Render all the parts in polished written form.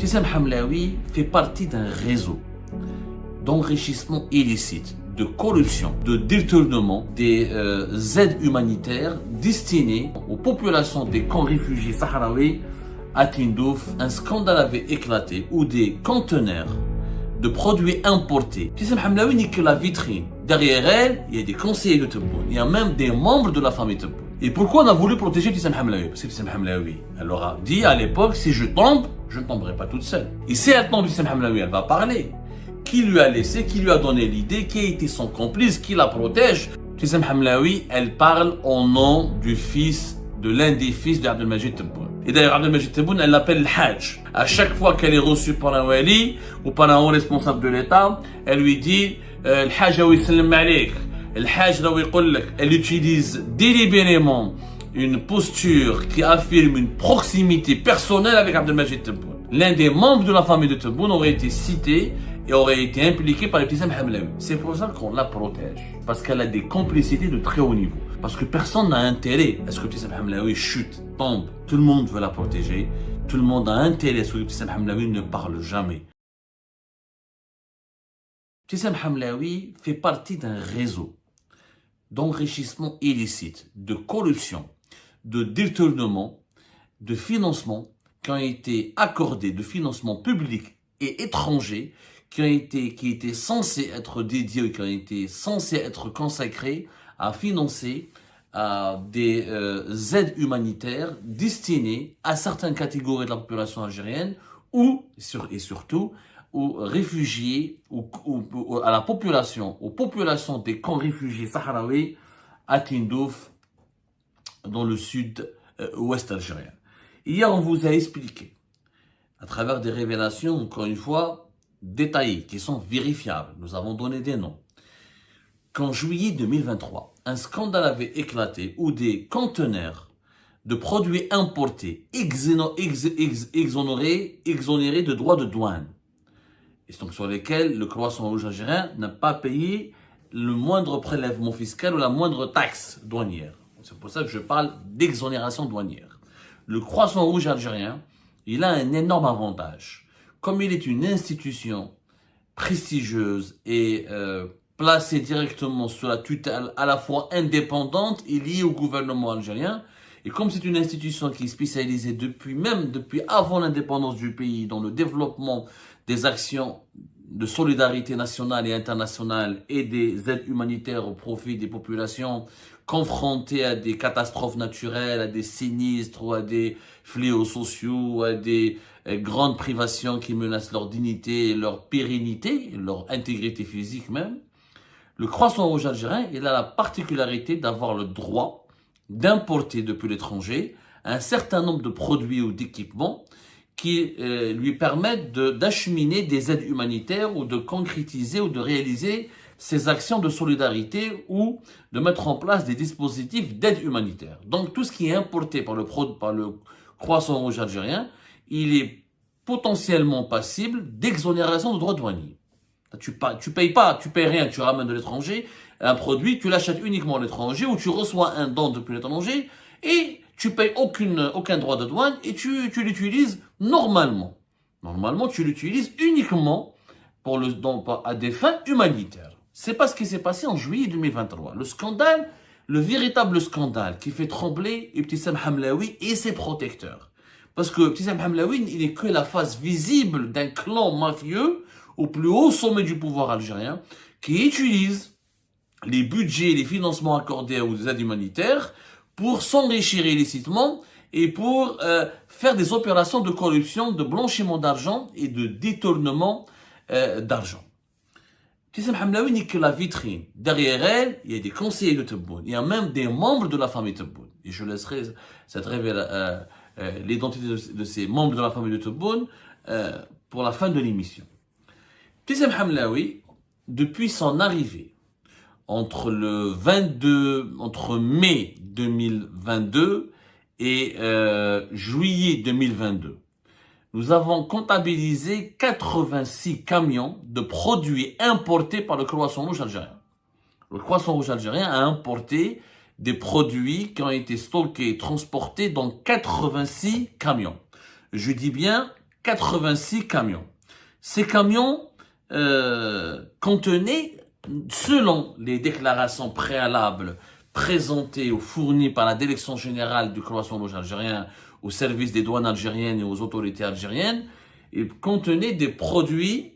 Ibtissam Hamlaoui fait partie d'un réseau d'enrichissement illicite, de corruption, de détournement des aides humanitaires destinées aux populations des camps réfugiés sahraouis à Tindouf. Un scandale avait éclaté où des conteneurs de produits importés. Ibtissam Hamlaoui n'est que la vitrine. Derrière elle, il y a des conseillers de Tebboune. Il y a même des membres de la famille Tebboune. Et pourquoi on a voulu protéger Ibtissam Hamlaoui? Parce qu'Ibtissam Hamlaoui, elle leur a dit à l'époque, si je tombe, je ne tomberai pas toute seule. Et si elle tombe, Ibtissam Hamlaoui, elle va parler. Qui lui a laissé, qui lui a donné l'idée, qui a été son complice, qui la protège? Ibtissam Hamlaoui, elle parle au nom du fils, de l'un des fils de Abdelmajid Tebboune. Et d'ailleurs, Abdelmajid Tebboune, elle l'appelle le Hajj. À chaque fois qu'elle est reçue par un wali ou par un haut responsable de l'État, elle lui dit le Hajj wa yusallim alayk. Le Hajj wa yqul lak. Elle utilise délibérément une posture qui affirme une proximité personnelle avec Abdelmajid Tebboune. L'un des membres de la famille de Tebboune aurait été cité et aurait été impliqué par Ibtissam Hamlaoui. C'est pour ça qu'on la protège. Parce qu'elle a des complicités de très haut niveau. Parce que personne n'a intérêt à ce que Ibtissam Hamlaoui chute, tombe. Tout le monde veut la protéger. Tout le monde a intérêt à ce que Ibtissam Hamlaoui ne parle jamais. Ibtissam Hamlaoui fait partie d'un réseau d'enrichissement illicite, de corruption, de détournement, de financement qui ont été accordés, de financement public et étranger, qui étaient censés être dédiés, qui ont été censés être consacrés à financer des aides humanitaires destinées à certaines catégories de la population algérienne et surtout aux réfugiés ou à la population, aux populations des camps réfugiés sahraouis à Tindouf, dans le sud-ouest algérien. Hier, on vous a expliqué, à travers des révélations, encore une fois, détaillées, qui sont vérifiables, nous avons donné des noms, qu'en juillet 2023, un scandale avait éclaté où des conteneurs de produits importés exonérés de droits de douane, et donc sur lesquels le Croissant Rouge algérien n'a pas payé le moindre prélèvement fiscal ou la moindre taxe douanière. C'est pour ça que je parle d'exonération douanière. Le Croissant Rouge algérien, il a un énorme avantage. Comme il est une institution prestigieuse et placée directement sous la tutelle à la fois indépendante et liée au gouvernement algérien, et comme c'est une institution qui est spécialisée depuis avant l'indépendance du pays dans le développement des actions de solidarité nationale et internationale et des aides humanitaires au profit des populations confrontées à des catastrophes naturelles, à des sinistres ou à des fléaux sociaux, ou à des grandes privations qui menacent leur dignité, leur pérennité, leur intégrité physique même, le Croissant Rouge algérien, il a la particularité d'avoir le droit d'importer depuis l'étranger un certain nombre de produits ou d'équipements qui lui permettent d'acheminer des aides humanitaires ou de concrétiser ou de réaliser ces actions de solidarité ou de mettre en place des dispositifs d'aide humanitaire. Donc tout ce qui est importé par le Croissant Rouge algérien, il est potentiellement passible d'exonération de droits douaniers. Tu payes rien, tu ramènes de l'étranger un produit, tu l'achètes uniquement à l'étranger ou tu reçois un don depuis l'étranger et tu payes aucun droit de douane et tu l'utilises normalement. Normalement, tu l'utilises uniquement à des fins humanitaires. C'est pas ce qui s'est passé en juillet 2023. Le véritable scandale qui fait trembler Ibtissam Hamlaoui et ses protecteurs. Parce que Ibtissam Hamlaoui, il n'est que la face visible d'un clan mafieux au plus haut sommet du pouvoir algérien qui utilise les budgets et les financements accordés aux aides humanitaires pour s'enrichir illicitement et pour faire des opérations de corruption, de blanchiment d'argent et de détournement d'argent. Ibtissam Hamlaoui n'est que la vitrine. Derrière elle, il y a des conseillers de Tebboune. Il y a même des membres de la famille Tebboune. Et je laisserai l'identité de ces membres de la famille de Tebboune pour la fin de l'émission. Ibtissam Hamlaoui, depuis son arrivée, entre mai 2022 et juillet 2022, nous avons comptabilisé 86 camions de produits importés par le Croissant Rouge algérien. Le Croissant Rouge algérien a importé des produits qui ont été stockés et transportés dans 86 camions. Je dis bien 86 camions. Ces camions contenaient, selon les déclarations préalables présentées ou fournies par la Direction générale du Croissant Rouge algérien au service des douanes algériennes et aux autorités algériennes, ils contenaient des produits,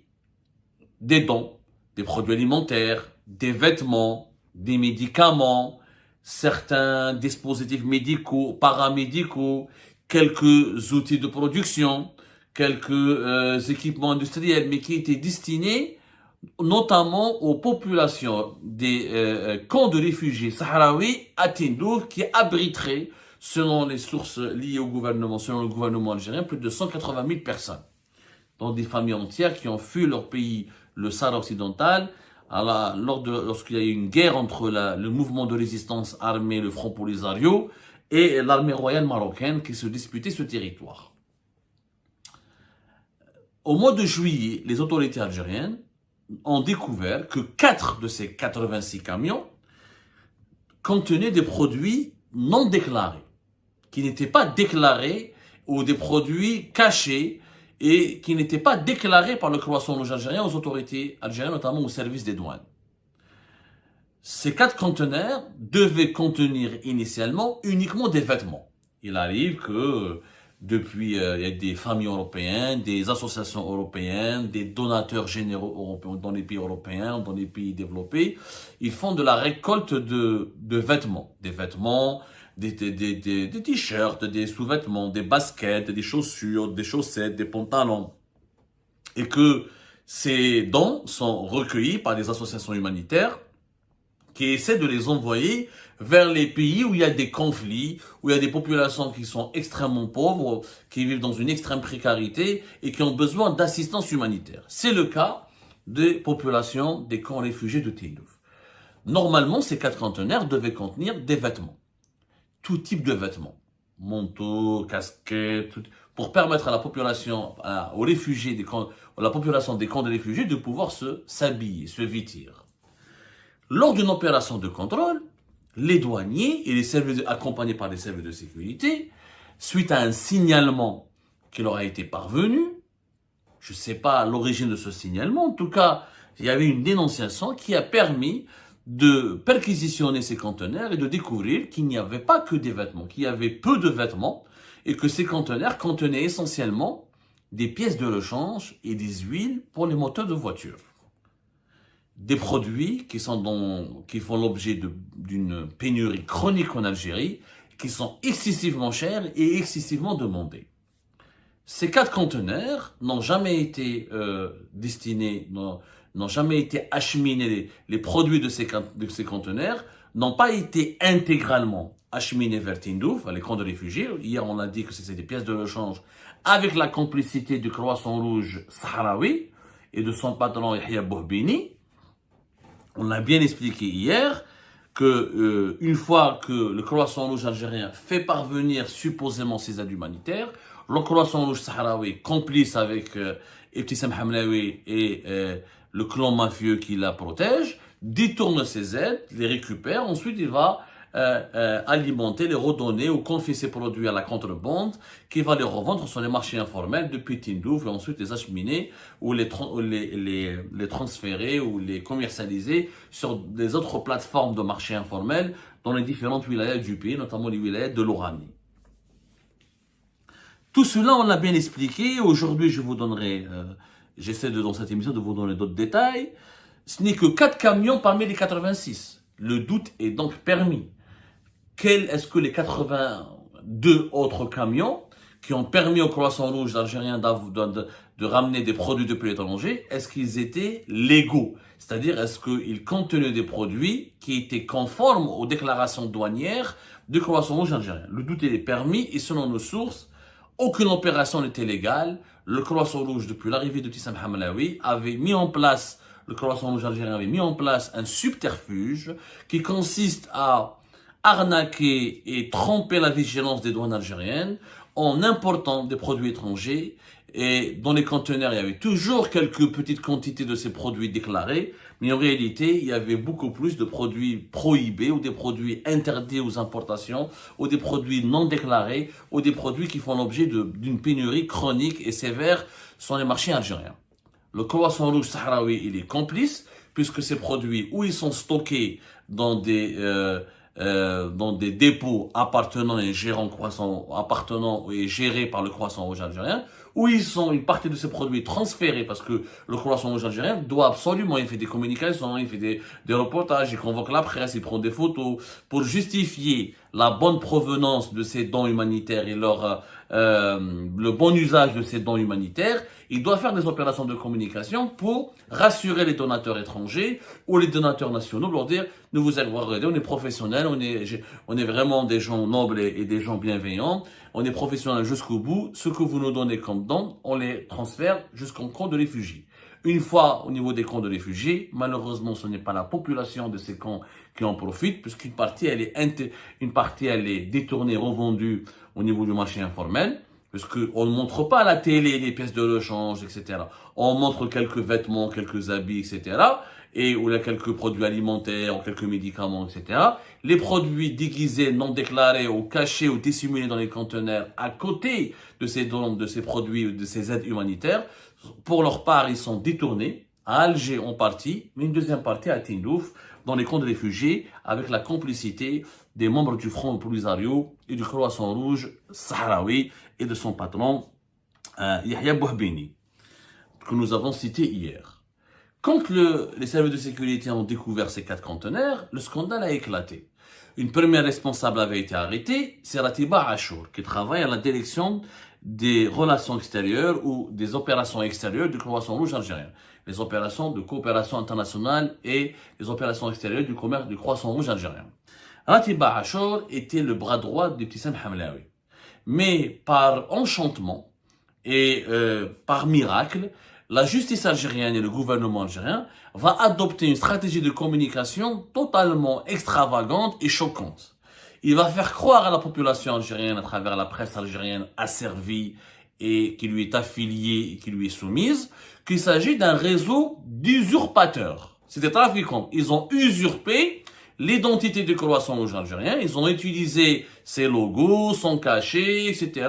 des dons, des produits alimentaires, des vêtements, des médicaments, certains dispositifs médicaux, paramédicaux, quelques outils de production, quelques équipements industriels, mais qui étaient destinés notamment aux populations des camps de réfugiés sahraouis à Tindouf, qui abriteraient, selon les sources liées au gouvernement, selon le gouvernement algérien, plus de 180 000 personnes, dont des familles entières qui ont fui leur pays, le Sahara occidental, lorsqu'il y a eu une guerre entre le mouvement de résistance armé, le Front Polisario, et l'armée royale marocaine qui se disputait ce territoire. Au mois de juillet, les autorités algériennes ont découvert que 4 de ces 86 camions contenaient des produits non déclarés, qui n'étaient pas déclarés, ou des produits cachés et qui n'étaient pas déclarés par le Croissant Rouge algérien aux autorités algériennes, notamment au service des douanes. Ces 4 conteneurs devaient contenir initialement uniquement des vêtements. Il arrive que depuis, il y a des familles européennes, des associations européennes, des donateurs généraux européens dans les pays européens, dans les pays développés. Ils font de la récolte de vêtements. Des vêtements, des t-shirts, des sous-vêtements, des baskets, des chaussures, des chaussettes, des pantalons. Et que ces dons sont recueillis par des associations humanitaires qui essaient de les envoyer vers les pays où il y a des conflits, où il y a des populations qui sont extrêmement pauvres, qui vivent dans une extrême précarité et qui ont besoin d'assistance humanitaire. C'est le cas des populations des camps réfugiés de Tindouf. Normalement, ces 4 conteneurs devaient contenir des vêtements. Tout type de vêtements. Manteaux, casquettes, pour permettre à la population, aux réfugiés des camps, à la population des camps de réfugiés de pouvoir s'habiller, se vêtir. Lors d'une opération de contrôle, les douaniers et les services accompagnés par les services de sécurité, suite à un signalement qui leur a été parvenu, je ne sais pas l'origine de ce signalement, en tout cas, il y avait une dénonciation qui a permis de perquisitionner ces conteneurs et de découvrir qu'il n'y avait pas que des vêtements, qu'il y avait peu de vêtements et que ces conteneurs contenaient essentiellement des pièces de rechange et des huiles pour les moteurs de voitures. Des produits qui font l'objet d'une pénurie chronique en Algérie, qui sont excessivement chers et excessivement demandés. Ces 4 conteneurs n'ont jamais été destinés, n'ont jamais été acheminés, les produits de ces conteneurs n'ont pas été intégralement acheminés vers Tindouf, les camps de réfugiés. Hier, on a dit que c'était des pièces de rechange avec la complicité du Croissant Rouge sahraoui et de son patron Yahya Bouhbini. On a bien expliqué hier que une fois que le Croissant Rouge algérien fait parvenir supposément ses aides humanitaires, le Croissant Rouge sahraoui, complice avec Ibtissam Hamlaoui et le clan mafieux qui la protège, détourne ses aides, les récupère, ensuite il va alimenter, les redonner ou confier ses produits à la contrebande qui va les revendre sur les marchés informels depuis Tindouf et ensuite les acheminer ou les transférer ou les commercialiser sur des autres plateformes de marchés informels dans les différentes wilayas du pays, notamment les wilayas de l'Oranie. Tout cela, on l'a bien expliqué. Aujourd'hui, je vous donnerai, j'essaie dans cette émission de vous donner d'autres détails. Ce n'est que 4 camions parmi les 86. Le doute est donc permis. Est-ce que les 82 autres camions qui ont permis au Croissant Rouge algérien de ramener des produits depuis l'étranger, est-ce qu'ils étaient légaux? C'est-à-dire, est-ce qu'ils contenaient des produits qui étaient conformes aux déclarations douanières du Croissant Rouge algérien? Le doute est permis et selon nos sources, aucune opération n'était légale. Le Croissant Rouge, depuis l'arrivée de Ibtissam Hamlaoui, le Croissant Rouge algérien avait mis en place un subterfuge qui consiste à arnaquer et tromper la vigilance des douanes algériennes en important des produits étrangers Et dans les conteneurs, il y avait toujours quelques petites quantités de ces produits déclarés, mais en réalité, il y avait beaucoup plus de produits prohibés ou des produits interdits aux importations ou des produits non déclarés ou des produits qui font l'objet d'une pénurie chronique et sévère sur les marchés algériens. Le croissant rouge sahraoui, il est complice puisque ces produits, où ils sont stockés dans des dépôts appartenant et gérés par le croissant rouge algérien, où ils sont une partie de ces produits transférés parce que le croissant rouge algérien doit absolument, il fait des communications, il fait des reportages, il convoque la presse, il prend des photos pour justifier la bonne provenance de ces dons humanitaires et le bon usage de ces dons humanitaires. Il doit faire des opérations de communication pour rassurer les donateurs étrangers ou les donateurs nationaux, leur dire, nous vous regardez, on est professionnels, on est vraiment des gens nobles et des gens bienveillants, on est professionnels jusqu'au bout, ce que vous nous donnez comme dons, on les transfère jusqu'en camp de réfugiés. Une fois au niveau des camps de réfugiés, malheureusement, ce n'est pas la population de ces camps qui en profite, puisqu'une partie, elle est détournée, revendue au niveau du marché informel. Parce qu'on ne montre pas à la télé les pièces de rechange, etc. On montre quelques vêtements, quelques habits, etc. Ou là, quelques produits alimentaires, ou quelques médicaments, etc. Les produits déguisés, non déclarés, ou cachés, ou dissimulés dans les conteneurs, à côté de ces produits, de ces aides humanitaires, pour leur part, ils sont détournés, à Alger en partie, mais une deuxième partie à Tindouf, dans les camps de réfugiés, avec la complicité des membres du Front Polisario et du Croissant Rouge sahraoui et de son patron, Yahya Bouhbini, que nous avons cité hier. Quand les services de sécurité ont découvert ces 4 conteneurs, le scandale a éclaté. Une première responsable avait été arrêtée, c'est Ratiba Achour, qui travaille à la direction des relations extérieures ou des opérations extérieures du Croissant Rouge algérien. Les opérations de coopération internationale et les opérations extérieures du commerce du Croissant Rouge algérien. Ratiba Achour était le bras droit du Ibtissam Hamlaoui. Mais par enchantement et par miracle, la justice algérienne et le gouvernement algérien va adopter une stratégie de communication totalement extravagante et choquante. Il va faire croire à la population algérienne à travers la presse algérienne asservie et qui lui est affiliée et qui lui est soumise, qu'il s'agit d'un réseau d'usurpateurs. C'est des trafiquants. Ils ont usurpé l'identité du Croissant Rouge algérien. Ils ont utilisé ses logos, son cachet, etc.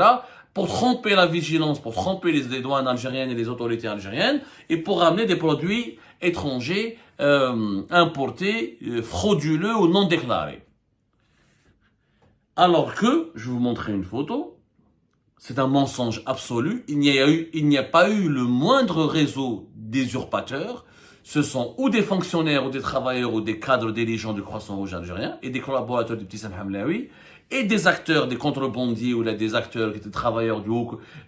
pour tromper la vigilance, pour tromper les douanes algériennes et les autorités algériennes et pour ramener des produits étrangers importés, frauduleux ou non déclarés. Alors que, je vais vous montrer une photo, c'est un mensonge absolu, il n'y a pas eu le moindre réseau d'usurpateurs. Ce sont ou des fonctionnaires, ou des travailleurs, ou des cadres dirigeants du Croissant Rouge algérien, et des collaborateurs du Ibtissam Hamlaoui, et des acteurs, des contrebandiers, ou là, des acteurs qui étaient travailleurs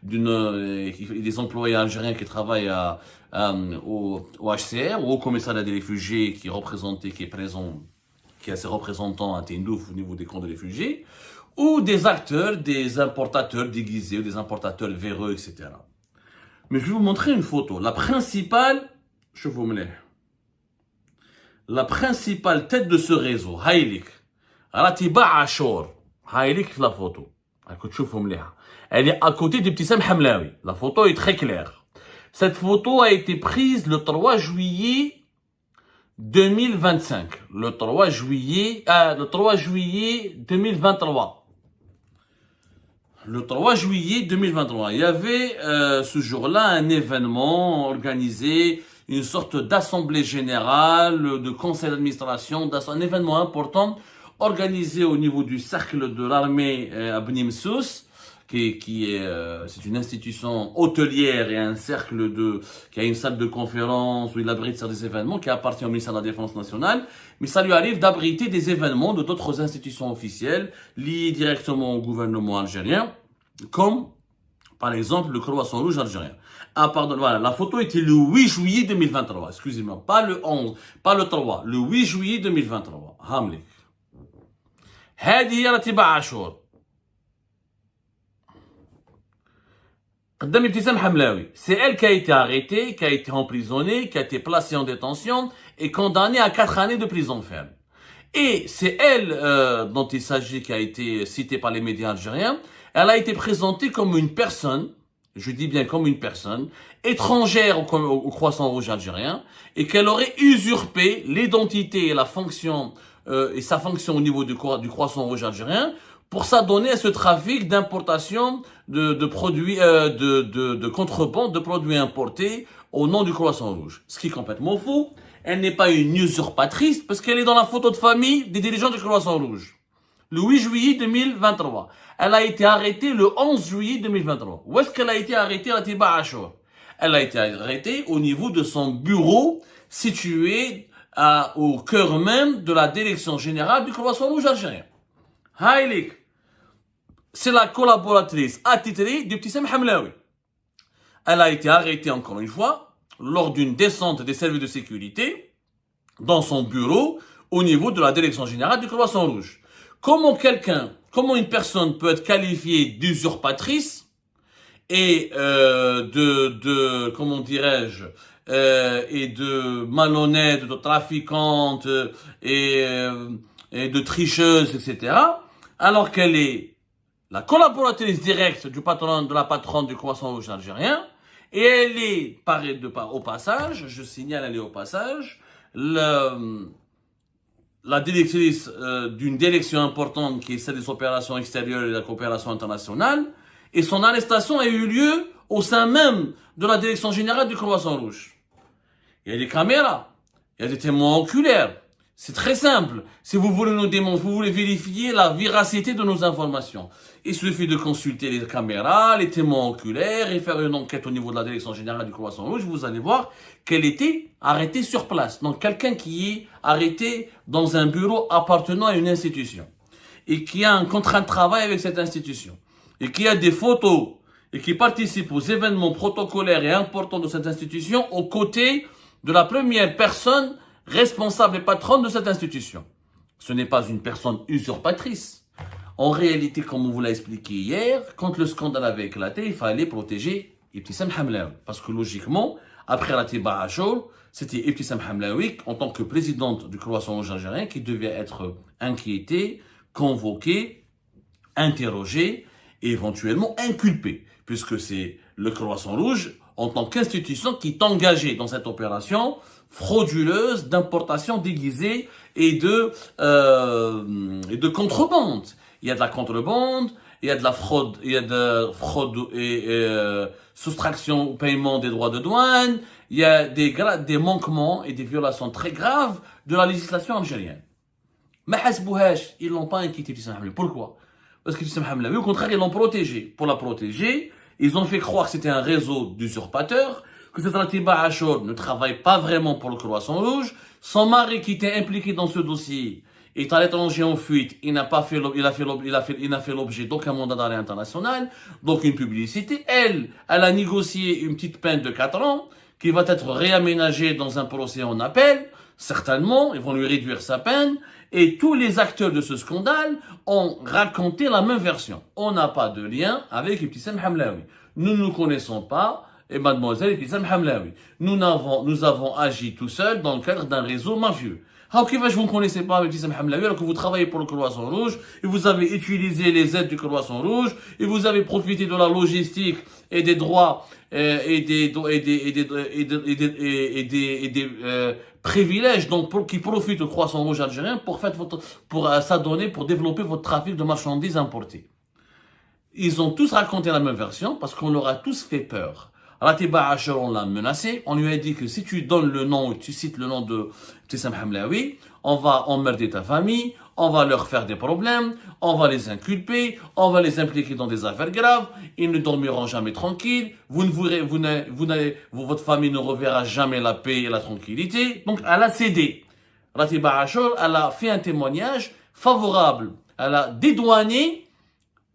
des employés algériens qui travaillent au HCR, ou au commissariat des réfugiés qui est présent, qui a ses représentants à Tindouf au niveau des camps de réfugiés, ou des acteurs, des importateurs déguisés, ou des importateurs véreux, etc. Mais je vais vous montrer une photo. La principale tête de ce réseau, Haïlik, Ratiba Achour, Haïlik la photo. Elle est à côté d'Ibtissam Hamlaoui. La photo est très claire. Cette photo a été prise le 3 juillet 2025. Le 3 juillet 2023. Le 3 juillet 2023. Il y avait ce jour-là un événement organisé, une sorte d'assemblée générale, de conseil d'administration, un événement important organisé au niveau du cercle de l'armée à Beni Messous, c'est une institution hôtelière et un cercle qui a une salle de conférence où il abrite des événements qui appartient au ministère de la Défense nationale, mais ça lui arrive d'abriter des événements de d'autres institutions officielles liées directement au gouvernement algérien, comme par exemple le Croissant Rouge algérien. Ah pardon, voilà, la photo était le 8 juillet 2023, excusez-moi, pas le 11, pas le 3, le 8 juillet 2023. Hamlik. هذه رتيبة عاشور. قدام ابتسام حملاوي. C'est elle qui a été arrêtée, qui a été emprisonnée, qui a été placée en détention et condamnée à 4 années de prison ferme. Et c'est elle dont il s'agit, qui a été citée par les médias algériens. Elle a été présentée comme une personne je dis bien comme une personne, étrangère au Croissant Rouge algérien, et qu'elle aurait usurpé l'identité et la fonction, et sa fonction au niveau du Croissant Rouge algérien, pour s'adonner à ce trafic d'importation de produits, de contrebande de produits importés au nom du Croissant Rouge. Ce qui est complètement faux. Elle n'est pas une usurpatrice parce qu'elle est dans la photo de famille des dirigeants du Croissant Rouge. Le 8 juillet 2023. Elle a été arrêtée le 11 juillet 2023. Où est-ce qu'elle a été arrêtée à Tiba Achour? Elle a été arrêtée au niveau de son bureau situé au cœur même de la direction générale du Croissant Rouge algérien. Haïlik. C'est la collaboratrice attitrée du petit Sam Hamlaoui. Elle a été arrêtée encore une fois lors d'une descente des services de sécurité dans son bureau au niveau de la direction générale du Croissant Rouge. Comment une personne peut être qualifiée d'usurpatrice et comment dirais-je, et de malhonnête, de trafiquante et de tricheuse, etc. alors qu'elle est la collaboratrice directe de la patronne du Croissant Rouge algérien, et elle est, au passage, je signale, elle est au passage, la directrice d'une direction importante qui est celle des opérations extérieures et de la coopération internationale, et son arrestation a eu lieu au sein même de la direction générale du Croissant Rouge. Il y a des caméras, il y a des témoins oculaires. C'est très simple. Si vous voulez nous démontrer, vous voulez vérifier la véracité de nos informations, il suffit de consulter les caméras, les témoins oculaires et faire une enquête au niveau de la direction générale du Croissant Rouge. Vous allez voir qu'elle était arrêtée sur place. Donc quelqu'un qui est arrêté dans un bureau appartenant à une institution et qui a un contrat de travail avec cette institution et qui a des photos et qui participe aux événements protocolaires et importants de cette institution aux côtés de la première personne responsable et patronne de cette institution. Ce n'est pas une personne usurpatrice. En réalité, comme on vous l'a expliqué hier, quand le scandale avait éclaté, il fallait protéger Ibtissam Hamlaoui. Parce que logiquement, après la Tiba Achour, c'était Ibtissam Hamlaoui, en tant que présidente du Croissant Rouge algérien, qui devait être inquiétée, convoquée, interrogée et éventuellement inculpée. Puisque c'est le Croissant Rouge, en tant qu'institution, qui est engagée dans cette opération frauduleuse d'importation déguisée et de contrebande. Il y a de la contrebande, il y a de la fraude, il y a de fraude et soustraction au paiement des droits de douane, il y a des manquements et des violations très graves de la législation algérienne. Mais Hasbouhash, ils l'ont pas inquiété Ibtissam Hamlaoui. Pourquoi? Parce que Ibtissam Hamlaoui, au contraire, ils l'ont protégé. Pour la protéger, ils ont fait croire que c'était un réseau d'usurpateurs, que cette Tiba Achour ne travaille pas vraiment pour le Croissant Rouge. Son mari qui était impliqué dans ce dossier est à l'étranger en fuite. Il n'a pas fait l'objet d'aucun mandat d'arrêt international, donc une publicité. Elle a négocié une petite peine de 4 ans qui va être réaménagée dans un procès en appel. Certainement, ils vont lui réduire sa peine. Et tous les acteurs de ce scandale ont raconté la même version. On n'a pas de lien avec Ibtissam Hamlaoui. Nous ne nous connaissons pas. Et mademoiselle Ibtissam Hamlaoui. Nous avons agi tout seuls dans le cadre d'un réseau mafieux. Vous ne connaissez pas Ibtissam Hamlaoui alors que vous travaillez pour le Croissant Rouge et vous avez utilisé les aides du Croissant Rouge et vous avez profité de la logistique et des droits et des privilèges qui profitent au Croissant Rouge algérien pour s'adonner, pour développer votre trafic de marchandises importées. Ils ont tous raconté la même version parce qu'on leur a tous fait peur. À la Tiba Achour, on l'a menacé. On lui a dit que si tu donnes le nom, tu cites le nom de Ibtissam Hamlaoui, on va emmerder ta famille, on va leur faire des problèmes, on va les inculper, on va les impliquer dans des affaires graves, ils ne dormiront jamais tranquilles, votre famille ne reverra jamais la paix et la tranquillité. Donc, elle a cédé. La Tiba Achour, elle a fait un témoignage favorable. Elle a dédouané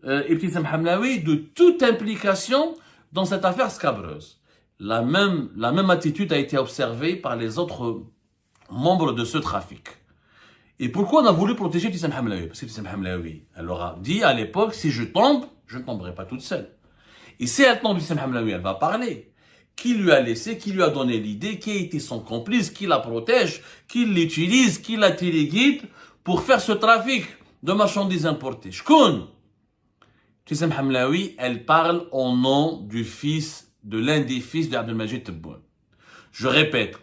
Ibtissam Hamlaoui de toute implication dans cette affaire scabreuse. La même attitude a été observée par les autres membres de ce trafic. Et pourquoi on a voulu protéger Ibtissam Hamlaoui? Parce que Ibtissam Hamlaoui, elle leur a dit à l'époque, si je tombe, je ne tomberai pas toute seule. Et si elle tombe, Ibtissam Hamlaoui, elle va parler. Qui lui a laissé, qui lui a donné l'idée, qui a été son complice, qui la protège, qui l'utilise, qui la téléguide pour faire ce trafic de marchandises importées. Shkoun. Ibtissam Hamlaoui, elle parle au nom du fils, de l'un des fils d'Abdelmajid Tebboune. Je répète,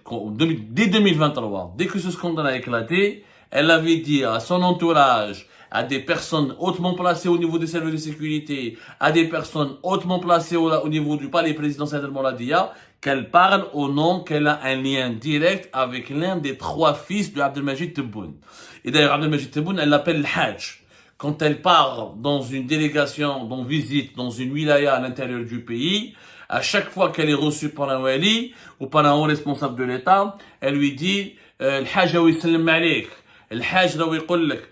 dès 2023, dès que ce scandale a éclaté, elle avait dit à son entourage, à des personnes hautement placées au niveau des services de sécurité, à des personnes hautement placées au niveau du palais présidentiel de Mouladia, qu'elle parle au nom qu'elle a un lien direct avec l'un des 3 fils de Abdelmajid Tebboune. Et d'ailleurs, Abdelmajid Tebboune, elle l'appelle le Hajj. Quand elle part dans une délégation, dans visite, dans une wilaya à l'intérieur du pays, à chaque fois qu'elle est reçue par un wali ou par un haut responsable de l'État, elle lui dit le Hajj wa ysallam alik, le Hajj wa yqul lak.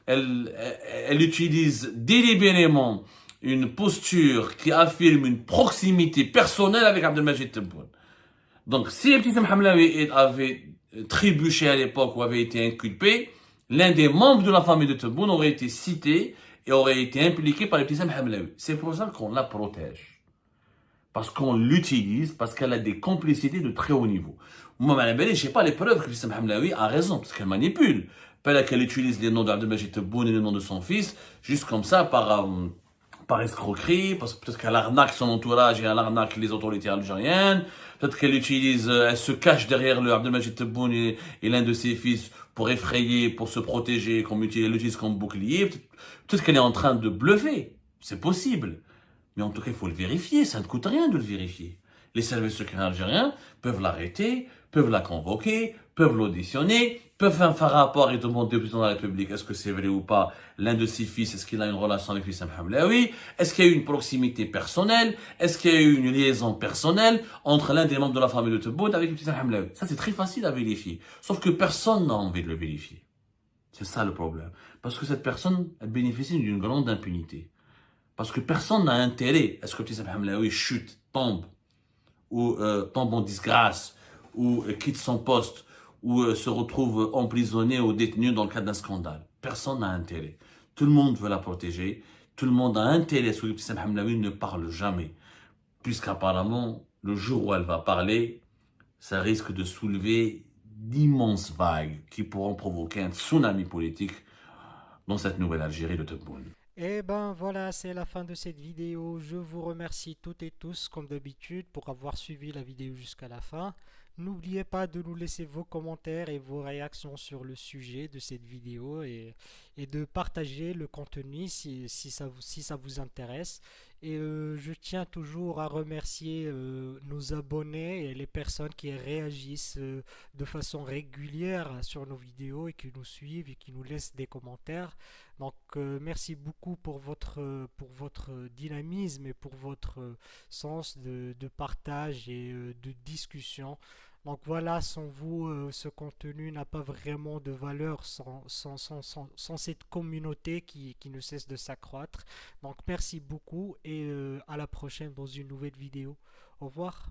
Elle utilise délibérément une posture qui affirme une proximité personnelle avec Abdelmajid Tebboune. Donc, si Ibtissam Hamlaoui avait trébuché à l'époque ou avait été inculpé, l'un des membres de la famille de Tebboune aurait été cité et aurait été impliqué par Ibtissam Hamlaoui. C'est pour ça qu'on la protège. Parce qu'on l'utilise, parce qu'elle a des complicités de très haut niveau. Moi, je n'ai pas les preuves que Ibtissam Hamlaoui a raison, parce qu'elle manipule. Pas qu'elle utilise les noms d'Abdelmajid Tebboune et les noms de son fils, juste comme ça, par escroquerie, parce que peut-être qu'elle arnaque son entourage et elle arnaque les autorités algériennes. Peut-être qu'elle utilise, elle se cache derrière le Abdelmajid Tebboune et l'un de ses fils pour effrayer, pour se protéger, elle l'utilise comme bouclier. Peut-être qu'elle est en train de bluffer. C'est possible. Mais en tout cas, il faut le vérifier. Ça ne coûte rien de le vérifier. Les services secrets algériens peuvent l'arrêter, peuvent la convoquer, peuvent l'auditionner, peuvent faire un rapport et demander au président de la République est-ce que c'est vrai ou pas, l'un de ses fils, est-ce qu'il a une relation avec Ibtissam Hamlaoui, est-ce qu'il y a eu une proximité personnelle, est-ce qu'il y a eu une liaison personnelle entre l'un des membres de la famille de Tebboune avec Ibtissam Hamlaoui. Ça, c'est très facile à vérifier. Sauf que personne n'a envie de le vérifier. C'est ça le problème. Parce que cette personne, elle bénéficie d'une grande impunité. Parce que personne n'a intérêt à ce que Ibtissam Hamlaoui chute, tombe, ou tombe en disgrâce, ou quitte son poste, ou se retrouve emprisonné ou détenu dans le cadre d'un scandale. Personne n'a intérêt. Tout le monde veut la protéger. Tout le monde a intérêt à ce que Ibtissam Hamlaoui ne parle jamais. Puisqu'apparemment, le jour où elle va parler, ça risque de soulever d'immenses vagues qui pourront provoquer un tsunami politique dans cette nouvelle Algérie de Tebboune. Et ben voilà, c'est la fin de cette vidéo. Je vous remercie toutes et tous, comme d'habitude, pour avoir suivi la vidéo jusqu'à la fin. N'oubliez pas de nous laisser vos commentaires et vos réactions sur le sujet de cette vidéo et de partager le contenu si ça vous intéresse. Et je tiens toujours à remercier nos abonnés et les personnes qui réagissent de façon régulière sur nos vidéos et qui nous suivent et qui nous laissent des commentaires. Donc merci beaucoup pour votre dynamisme et pour votre sens de partage et de discussion. Donc voilà, sans vous, ce contenu n'a pas vraiment de valeur sans cette communauté qui ne cesse de s'accroître. Donc merci beaucoup et à la prochaine dans une nouvelle vidéo. Au revoir.